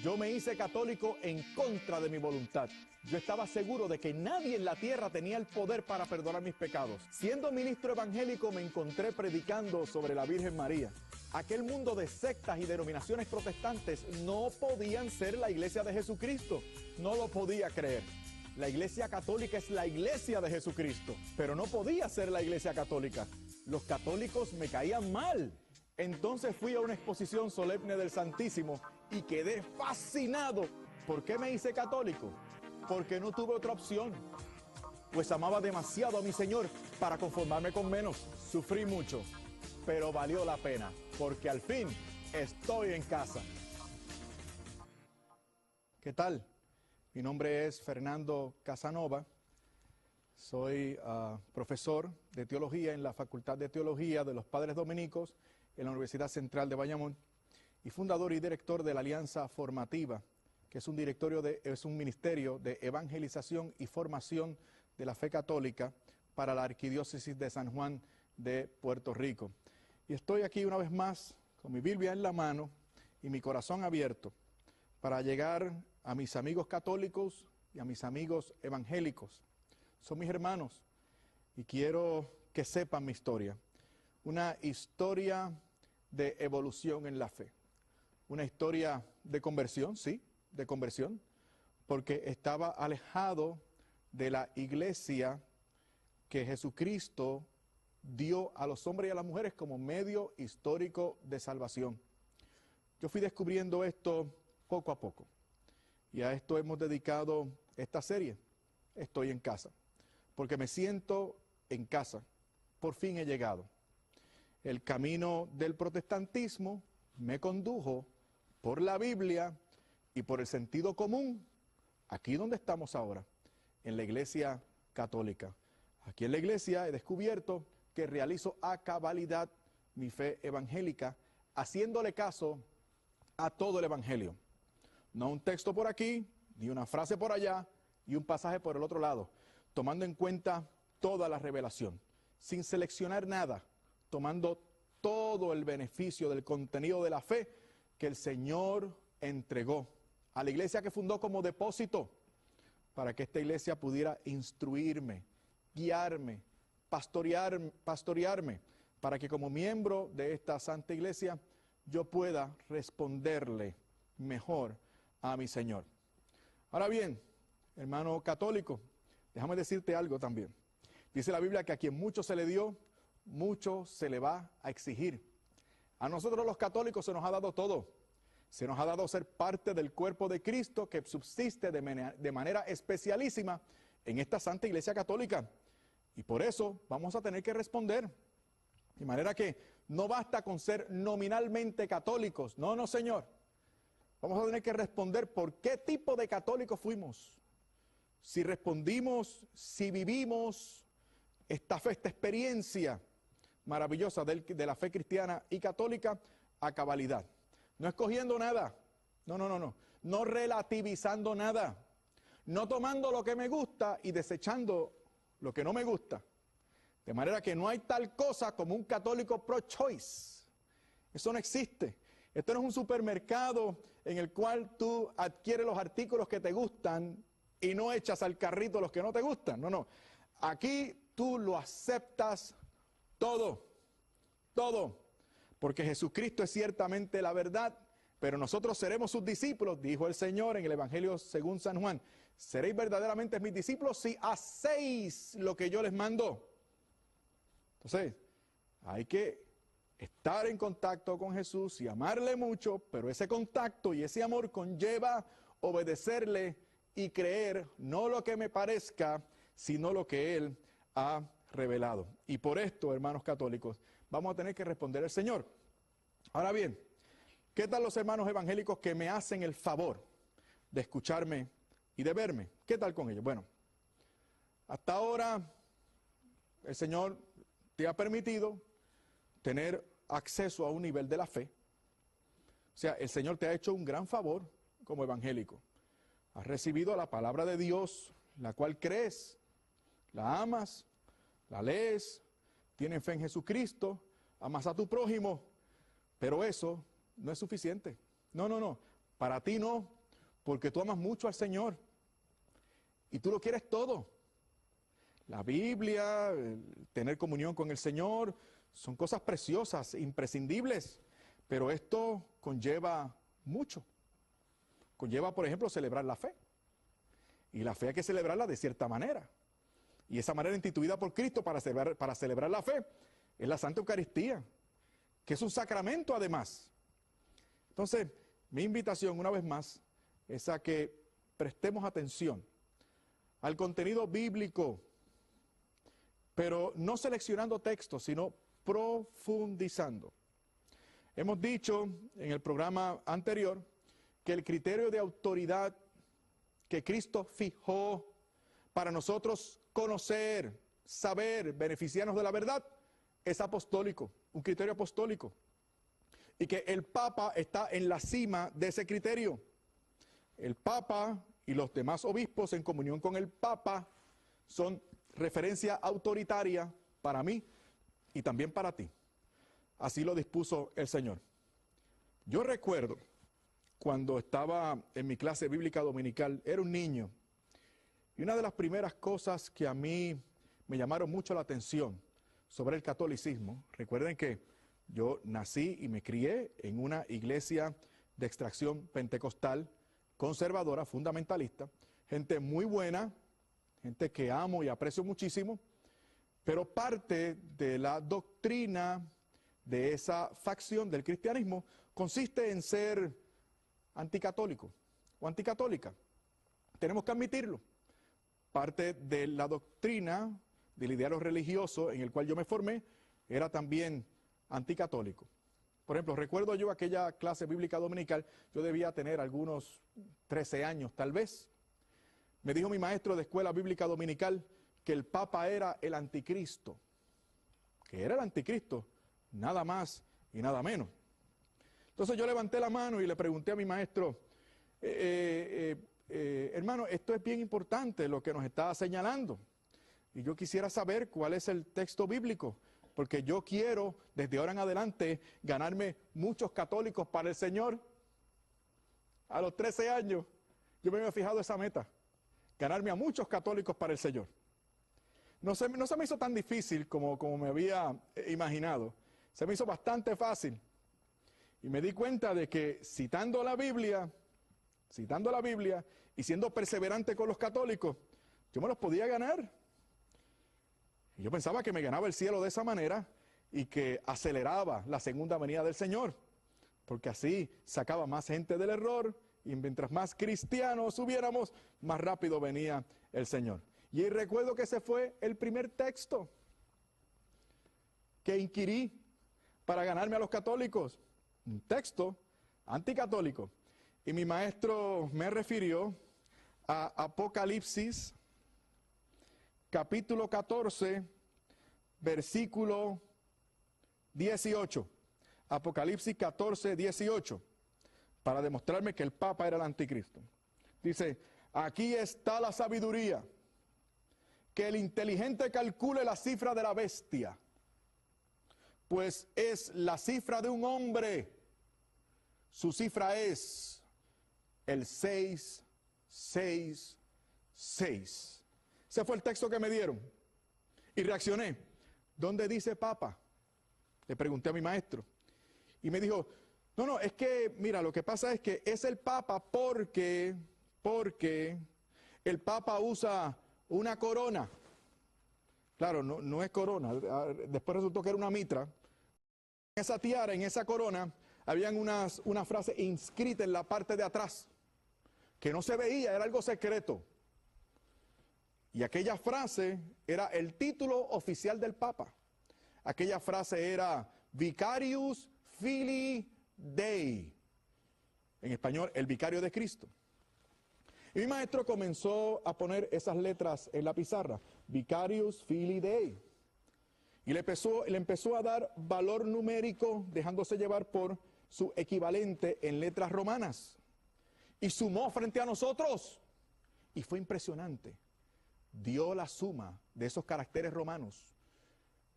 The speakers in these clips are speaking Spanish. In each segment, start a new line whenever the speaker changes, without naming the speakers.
Yo me hice católico en contra de mi voluntad. Yo estaba seguro de que nadie en la tierra tenía el poder para perdonar mis pecados. Siendo ministro evangélico me encontré predicando sobre la Virgen María. Aquel mundo de sectas y denominaciones protestantes no podían ser la iglesia de Jesucristo. No lo podía creer. La iglesia católica es la iglesia de Jesucristo, pero no podía ser la iglesia católica. Los católicos me caían mal. Entonces fui a una exposición solemne del Santísimo y quedé fascinado. ¿Por qué me hice católico? Porque no tuve otra opción. Pues amaba demasiado a mi Señor para conformarme con menos. Sufrí mucho, pero valió la pena, porque al fin estoy en casa. ¿Qué tal? Mi nombre es Fernando Casanova. Soy profesor de teología en la Facultad de Teología de los Padres Dominicos en la Universidad Central de Bayamón y fundador y director de la Alianza Formativa, que es un ministerio de evangelización y formación de la fe católica para la Arquidiócesis de San Juan de Puerto Rico. Y estoy aquí una vez más con mi Biblia en la mano y mi corazón abierto para llegar a mis amigos católicos y a mis amigos evangélicos. Son mis hermanos y quiero que sepan mi historia. Una historia de evolución en la fe. Una historia de conversión, sí, de conversión, porque estaba alejado de la iglesia que Jesucristo dio a los hombres y a las mujeres como medio histórico de salvación. Yo fui descubriendo esto poco a poco y a esto hemos dedicado esta serie, Estoy en casa, porque me siento en casa, por fin he llegado. El camino del protestantismo me condujo por la Biblia y por el sentido común, aquí donde estamos ahora, en la iglesia católica. Aquí en la iglesia he descubierto que realizo a cabalidad mi fe evangélica, haciéndole caso a todo el evangelio. No un texto por aquí, ni una frase por allá, y un pasaje por el otro lado, tomando en cuenta toda la revelación, sin seleccionar nada, tomando todo el beneficio del contenido de la fe que el Señor entregó a la iglesia que fundó como depósito, para que esta iglesia pudiera instruirme, guiarme, pastorearme, para que como miembro de esta santa iglesia yo pueda responderle mejor a mi Señor. Ahora bien, hermano católico, déjame decirte algo también. Dice la Biblia que a quien mucho se le dio, mucho se le va a exigir. A nosotros los católicos se nos ha dado todo. Se nos ha dado ser parte del cuerpo de Cristo que subsiste de manera especialísima en esta santa iglesia católica. Y por eso vamos a tener que responder. De manera que no basta con ser nominalmente católicos. No, no, señor. Vamos a tener que responder por qué tipo de católicos fuimos. Si respondimos, si vivimos esta fe, esta experiencia maravillosa de la fe cristiana y católica a cabalidad. No escogiendo nada. No, no, no, no. No relativizando nada. No tomando lo que me gusta y desechando lo que no me gusta. De manera que no hay tal cosa como un católico pro-choice. Eso no existe. Esto no es un supermercado en el cual tú adquieres los artículos que te gustan y no echas al carrito los que no te gustan. No, no. Aquí tú lo aceptas todo. Todo. Porque Jesucristo es ciertamente la verdad, pero nosotros seremos sus discípulos, dijo el Señor en el Evangelio según San Juan. Seréis verdaderamente mis discípulos si hacéis lo que yo les mando. Entonces, hay que estar en contacto con Jesús y amarle mucho, pero ese contacto y ese amor conlleva obedecerle y creer no lo que me parezca, sino lo que Él ha revelado. Y por esto, hermanos católicos, vamos a tener que responder al Señor. Ahora bien, ¿qué tal los hermanos evangélicos que me hacen el favor de escucharme y de verme? ¿Qué tal con ellos? Bueno, hasta ahora el Señor te ha permitido tener acceso a un nivel de la fe. O sea, el Señor te ha hecho un gran favor como evangélico. Has recibido la palabra de Dios, la cual crees, la amas, la lees, tienes fe en Jesucristo, amas a tu prójimo, pero eso no es suficiente. No, no, no. Para ti no, porque tú amas mucho al Señor y tú lo quieres todo. La Biblia, tener comunión con el Señor, son cosas preciosas, imprescindibles, pero esto conlleva mucho. Conlleva, por ejemplo, celebrar la fe. Y la fe hay que celebrarla de cierta manera. Y esa manera instituida por Cristo para celebrar la fe es la Santa Eucaristía, que es un sacramento además. Entonces, mi invitación una vez más es a que prestemos atención al contenido bíblico, pero no seleccionando textos, sino profundizando. Hemos dicho en el programa anterior que el criterio de autoridad que Cristo fijó para nosotros conocer, saber, beneficiarnos de la verdad, es apostólico, un criterio apostólico. Y que el Papa está en la cima de ese criterio. El Papa y los demás obispos en comunión con el Papa son referencia autoritaria para mí y también para ti. Así lo dispuso el Señor. Yo recuerdo cuando estaba en mi clase bíblica dominical, era un niño, y una de las primeras cosas que a mí me llamaron mucho la atención sobre el catolicismo, recuerden que yo nací y me crié en una iglesia de extracción pentecostal, conservadora, fundamentalista, gente muy buena, gente que amo y aprecio muchísimo, pero parte de la doctrina de esa facción del cristianismo consiste en ser anticatólico o anticatólica. Tenemos que admitirlo. Parte de la doctrina del ideario religioso en el cual yo me formé era también anticatólico. Por ejemplo, recuerdo yo aquella clase bíblica dominical, yo debía tener algunos 13 años tal vez. Me dijo mi maestro de escuela bíblica dominical que el Papa era el anticristo, que era el anticristo, nada más y nada menos. Entonces yo levanté la mano y le pregunté a mi maestro, hermano, esto es bien importante lo que nos está señalando. Y yo quisiera saber cuál es el texto bíblico, porque yo quiero desde ahora en adelante ganarme muchos católicos para el Señor. A los 13 años yo me había fijado esa meta, ganarme a muchos católicos para el Señor. No se me hizo tan difícil como me había imaginado, se me hizo bastante fácil. Y me di cuenta de que citando la Biblia y siendo perseverante con los católicos, yo me los podía ganar. Y yo pensaba que me ganaba el cielo de esa manera y que aceleraba la segunda venida del Señor, porque así sacaba más gente del error y mientras más cristianos hubiéramos, más rápido venía el Señor. Y recuerdo que ese fue el primer texto que inquirí para ganarme a los católicos. Un texto anticatólico. Y mi maestro me refirió a Apocalipsis, capítulo 14, versículo 18. Apocalipsis 14, 18. Para demostrarme que el Papa era el anticristo. Dice, aquí está la sabiduría, que el inteligente calcule la cifra de la bestia, pues es la cifra de un hombre. Su cifra es el 666. Ese fue el texto que me dieron. Y reaccioné. ¿Dónde dice Papa? Le pregunté a mi maestro. Y me dijo, no, es que, mira, lo que pasa es que es el Papa porque el Papa usa una corona. Claro, no es corona. Después resultó que era una mitra. En esa tiara, en esa corona, habían una frase inscrita en la parte de atrás, que no se veía, era algo secreto. Y aquella frase era el título oficial del Papa. Aquella frase era Vicarius Filii Dei. En español, el vicario de Cristo. Y mi maestro comenzó a poner esas letras en la pizarra, Vicarius Filii Dei. Y le empezó a dar valor numérico, dejándose llevar por su equivalente en letras romanas. Y sumó frente a nosotros. Y fue impresionante. Dio la suma de esos caracteres romanos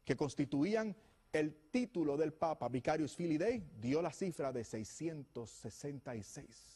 que constituían el título del Papa, Vicarius Filii Dei, dio la cifra de 666.